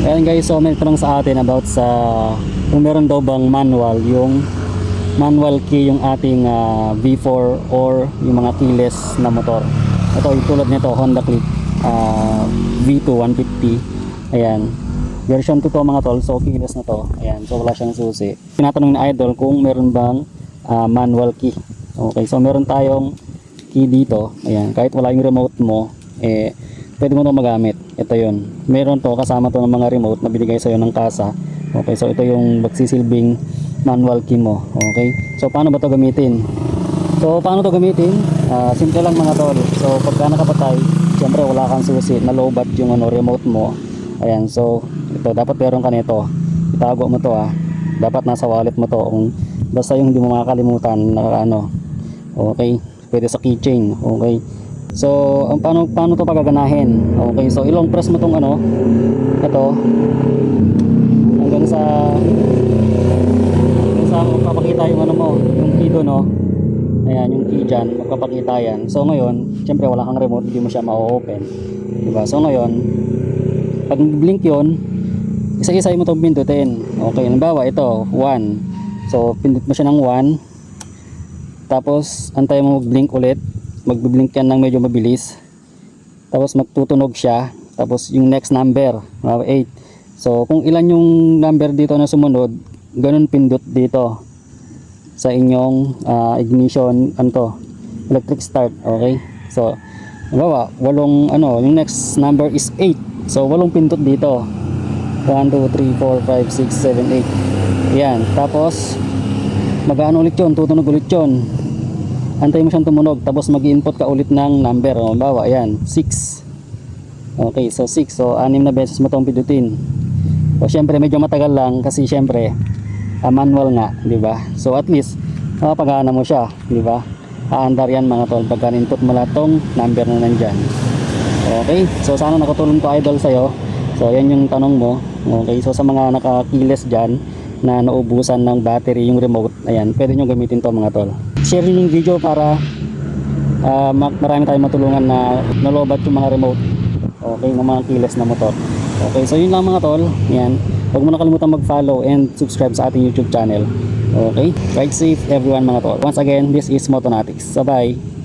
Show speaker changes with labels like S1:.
S1: Ayan guys, so may tanong sa atin about sa kung meron daw bang manual, yung manual key yung ating V4 or yung mga keyless na motor. Ito yung tulad nito, Honda Click V2 150. Ayan, version 2 to mga tol, so keyless na to. Ayan, so wala siyang susi. Tinatanong ni Idol kung meron bang manual key. Okay, so meron tayong key dito. Ayan, kahit wala yung remote mo, pwede mo ito magamit. Ito yun, meron to kasama to ng mga remote na binigay sa'yo ng kasa. Okay, so ito yung magsisilbing manual key mo. Okay, so paano ba to gamitin? So paano to gamitin? Simple lang mga tol. So pagka nakapatay, siyempre wala kang susi, na lowbat yung remote mo. Ayan, so ito dapat meron ka nito. Itago mo to dapat nasa wallet mo to, kung basta yung hindi mo makakalimutan na okay, pwede sa keychain. Okay, so ang paano to pagaganahin? Okay, so ilong press mo tong ito hanggang sa magpapakita yung mo, yung key doon, no? Ayan, yung key dyan, magpapakita yan. So ngayon, syempre wala kang remote, hindi mo siya ma-open, diba? So ngayon, pag blink yun, isa-isa mo itong pindutin. Okay, halimbawa ito 1, so pindut mo siya ng 1, tapos antay mo mag-blink ulit, mag-blink yan ng medyo mabilis, tapos magtutunog siya, tapos yung next number 8. So kung ilan yung number dito na sumunod, ganun pindot dito sa inyong ignition electric start. Okay, so halimbawa yung next number is 8, so 8 pindot dito, 1 2 3 4 5 6 7 8. yan, tapos ulit yun, tutunog ulit yun, antay mo siyang tumunog, tapos mag-input ka ulit ng number. Halimbawa yan 6. Okay, so 6, so 6 na beses mo itong pindutin. So syempre medyo matagal lang kasi syempre manual nga, di ba? So at least mapagana mo siya, di ba? Aandar yan mga tol pagka input mo lahat tong number na nandyan. Okay, so sana nakatulong to Idol sa'yo. So yan yung tanong mo. Okay, so sa mga naka-keyless dyan na naubusan ng battery yung remote, ayan, pwede nyo gamitin to mga tol. Share nyo yung video para marami tayong matulungan na nalobat yung mga remote, okay, ng mga keyless na motor. Okay, so yun lang mga tol. Yan, huwag mo nakalimutan mag-follow and subscribe sa ating YouTube channel. Okay, ride safe everyone mga tol. Once again, this is Motonatics. Bye bye.